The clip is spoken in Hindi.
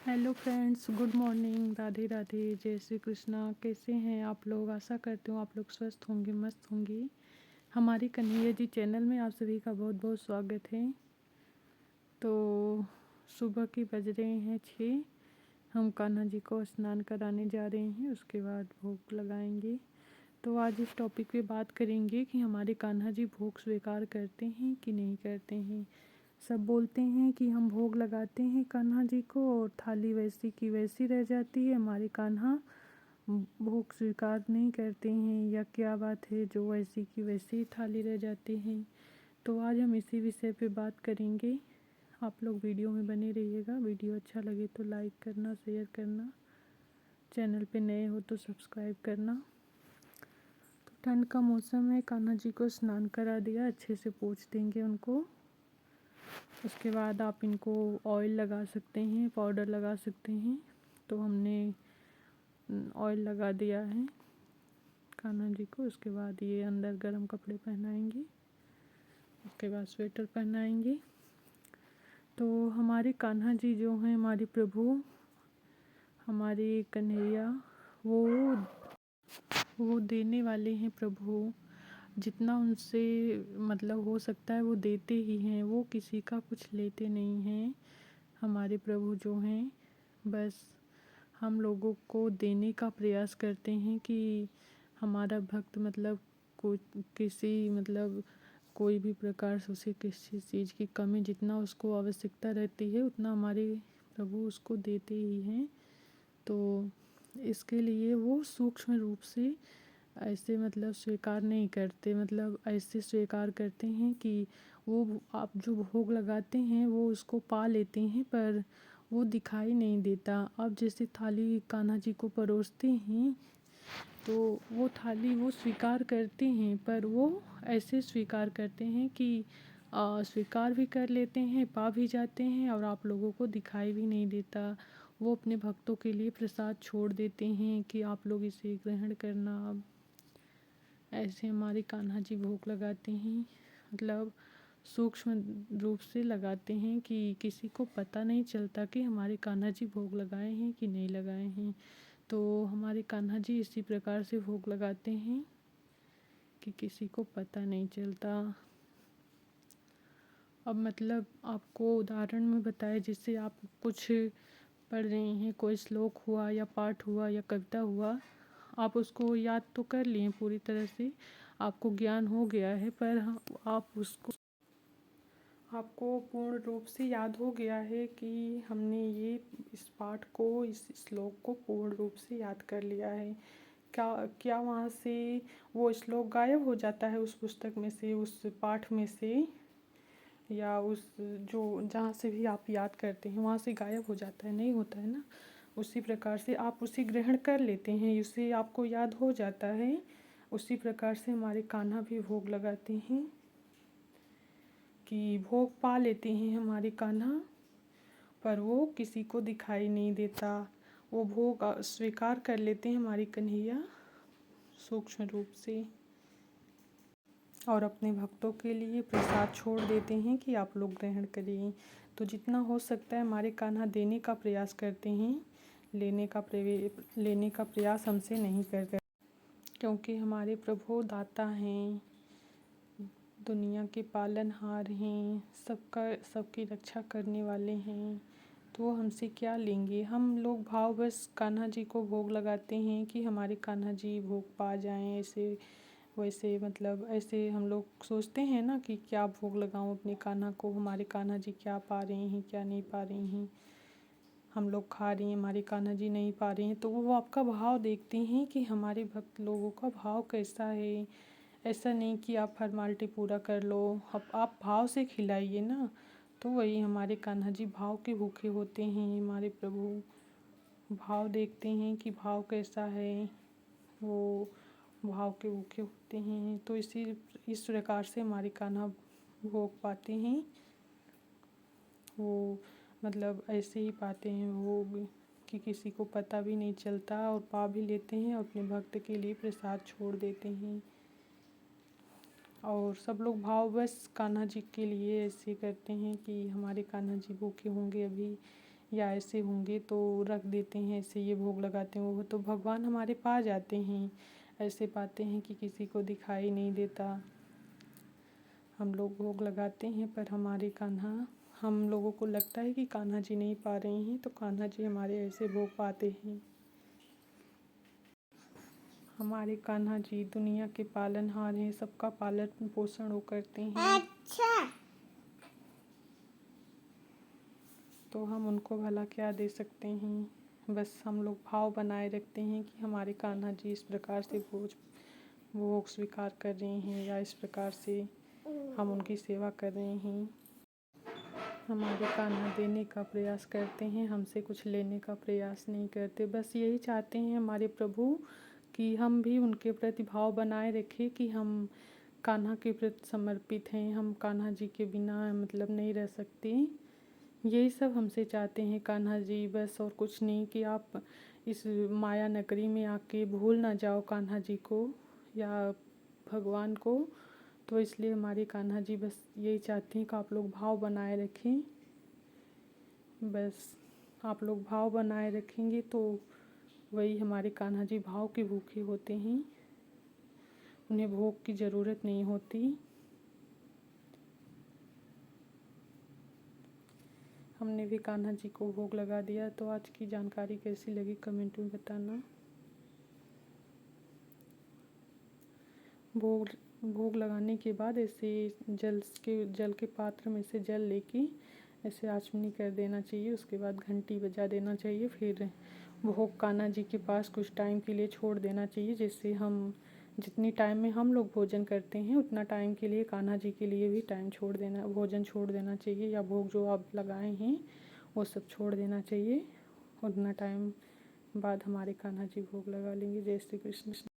Hello friends, good morning, Radhe Radhe, जय श्री कृष्णा। कैसे हैं आप लोग? आशा करती हूँ आप लोग स्वस्थ होंगे, मस्त होंगे। हमारी कन्हैया जी चैनल में आप सभी का बहुत बहुत स्वागत है। तो सुबह की बज रहे हैं 6। हम कान्हा जी को स्नान कराने जा रहे हैं, उसके बाद भोग लगाएंगे। तो आज इस टॉपिक पे बात करेंगे कि हमारे कान्हा जी भोग स्वीकार करते हैं कि नहीं करते हैं। सब बोलते हैं कि हम भोग लगाते हैं कान्हा जी को और थाली वैसी की वैसी रह जाती है, हमारे कान्हा भोग स्वीकार नहीं करते हैं, या क्या बात है जो वैसी की वैसी थाली रह जाती है। तो आज हम इसी विषय पे बात करेंगे। आप लोग वीडियो में बने रहिएगा। वीडियो अच्छा लगे तो लाइक करना, शेयर करना, चैनल पे नए हो तो सब्सक्राइब करना। तो ठंड का मौसम है, कान्हा जी को स्नान करा दिया, अच्छे से पोंछ देंगे उनको। उसके बाद आप इनको ऑयल लगा सकते हैं, पाउडर लगा सकते हैं। तो हमने ऑयल लगा दिया है कान्हा जी को। उसके बाद ये अंदर गर्म कपड़े पहनाएंगे, उसके बाद स्वेटर पहनाएंगे। तो हमारे कान्हा जी जो हैं, हमारे प्रभु, हमारे कन्हैया, वो देने वाले हैं प्रभु। जितना उनसे मतलब हो सकता है वो देते ही हैं, वो किसी का कुछ लेते नहीं हैं। हमारे प्रभु जो हैं, बस हम लोगों को देने का प्रयास करते हैं कि हमारा भक्त मतलब कोई किसी मतलब कोई भी प्रकार से उसे किसी चीज़ की कमी, जितना उसको आवश्यकता रहती है उतना हमारे प्रभु उसको देते ही हैं। तो इसके लिए वो सूक्ष्म रूप से ऐसे मतलब स्वीकार नहीं करते, मतलब ऐसे स्वीकार करते हैं कि वो आप जो भोग लगाते हैं वो उसको पा लेते हैं, पर वो दिखाई नहीं देता। अब जैसे थाली कान्हा जी को परोसते हैं तो वो थाली वो स्वीकार करते हैं, पर वो ऐसे स्वीकार करते हैं कि स्वीकार भी कर लेते हैं, पा भी जाते हैं और आप लोगों को दिखाई भी नहीं देता। वो अपने भक्तों के लिए प्रसाद छोड़ देते हैं कि आप लोग इसे ग्रहण करना। अब ऐसे हमारे कान्हा जी भोग लगाते हैं, मतलब सूक्ष्म रूप से लगाते हैं कि किसी को पता नहीं चलता कि हमारे कान्हा जी भोग लगाए हैं कि नहीं लगाए हैं। तो हमारे कान्हा जी इसी प्रकार से भोग लगाते हैं कि किसी को पता नहीं चलता। अब मतलब आपको उदाहरण में बताया, जिससे आप कुछ पढ़ रहे हैं, कोई श्लोक हुआ या पाठ हुआ या कविता हुआ, आप उसको याद तो कर लिए पूरी तरह से, आपको ज्ञान हो गया है, पर आप उसको आपको पूर्ण रूप से याद हो गया है कि हमने ये इस पाठ को, इस श्लोक को पूर्ण रूप से याद कर लिया है। क्या क्या वहाँ से वो श्लोक गायब हो जाता है उस पुस्तक में से, उस पाठ में से, या उस जो जहाँ से भी आप याद करते हैं वहाँ से गायब हो जाता है? नहीं होता है ना। उसी प्रकार से आप उसे ग्रहण कर लेते हैं, उससे आपको याद हो जाता है। उसी प्रकार से हमारे कान्हा भी भोग लगाते हैं कि भोग पा लेते हैं हमारे कान्हा, पर वो किसी को दिखाई नहीं देता। वो भोग स्वीकार कर लेते हैं हमारी कन्हैया सूक्ष्म रूप से, और अपने भक्तों के लिए प्रसाद छोड़ देते हैं कि आप लोग ग्रहण करिए। तो जितना हो सकता है हमारे कान्हा देने का प्रयास करते हैं, लेने का प्रयास हमसे नहीं करते, क्योंकि हमारे प्रभु दाता हैं, दुनिया के पालनहार हैं, सबकी रक्षा करने वाले हैं। तो वो हमसे क्या लेंगे? हम लोग भाव बस कान्हा जी को भोग लगाते हैं कि हमारे कान्हा जी भोग पा जाएं, ऐसे वैसे, मतलब ऐसे हम लोग सोचते हैं ना कि क्या भोग लगाऊं अपने कान्हा को, हमारे कान्हा जी क्या पा रहे हैं क्या नहीं पा रहे हैं। हम लोग खा रहे हैं, हमारे कान्हा जी नहीं पा रहे हैं। तो वो आपका भाव देखते हैं कि हमारे भक्त लोगों का भाव कैसा है। ऐसा नहीं कि आप फॉर्मेलिटी पूरा कर लो, अब आप भाव से खिलाइए ना। तो वही हमारे कान्हा जी भाव के भूखे होते हैं। हमारे प्रभु भाव देखते हैं कि भाव कैसा है, वो भाव के भूखे होते हैं। तो इस प्रकार से हमारे कान्हा भोग पाते हैं। वो मतलब ऐसे ही पाते हैं वो कि किसी को पता भी नहीं चलता, और पा भी लेते हैं और अपने भक्त के लिए प्रसाद छोड़ देते हैं। और सब लोग भाव बस कान्हा जी के लिए ऐसे करते हैं कि हमारे कान्हा जी भूखे होंगे अभी, या ऐसे होंगे तो रख देते हैं, ऐसे ये भोग लगाते हैं, वो तो भगवान हमारे पास जाते हैं। ऐसे पाते हैं कि किसी को दिखाई नहीं देता। हम लोग भोग लगाते हैं पर हमारे कान्हा, हम लोगों को लगता है कि कान्हा जी नहीं पा रहे हैं, तो कान्हा जी हमारे ऐसे भोग पाते हैं। हमारे कान्हा जी दुनिया के पालनहार हैं, सबका पालन पोषण वो करते हैं। अच्छा। तो हम उनको भला क्या दे सकते हैं। बस हम लोग भाव बनाए रखते हैं कि हमारे कान्हा जी इस प्रकार से भोग स्वीकार कर रहे हैं, या इस प्रकार से हम उनकी सेवा कर रहे हैं। हमारे कान्हा देने का प्रयास करते हैं, हमसे कुछ लेने का प्रयास नहीं करते। बस यही चाहते हैं हमारे प्रभु कि हम भी उनके प्रति भाव बनाए रखें कि हम कान्हा के प्रति समर्पित हैं, हम कान्हा जी के बिना मतलब नहीं रह सकते। यही सब हमसे चाहते हैं कान्हा जी, बस और कुछ नहीं, कि आप इस माया नगरी में आके भूल ना जाओ कान्हा जी को या भगवान को। तो इसलिए हमारे कान्हा जी बस यही चाहते हैं कि आप लोग भाव बनाए रखें। बस आप लोग भाव बनाए रखेंगे तो वही हमारे कान्हा जी भाव के भूखे होते हैं, उन्हें भोग की ज़रूरत नहीं होती। हमने भी कान्हा जी को भोग लगा दिया। तो आज की जानकारी कैसी लगी कमेंट में बताना। भोग लगाने के बाद ऐसे जल के पात्र में से जल लेके ऐसे आचमनी कर देना चाहिए। उसके बाद घंटी बजा देना चाहिए। फिर भोग कान्हा जी के पास कुछ टाइम के लिए छोड़ देना चाहिए, जिससे हम जितनी टाइम में हम लोग भोजन करते हैं उतना टाइम के लिए कान्हा जी के लिए भी भोजन छोड़ देना चाहिए, या भोग जो आप लगाए हैं वो सब छोड़ देना चाहिए। उतना टाइम बाद हमारे कान्हा जी भोग लगा लेंगे। जय श्री कृष्ण।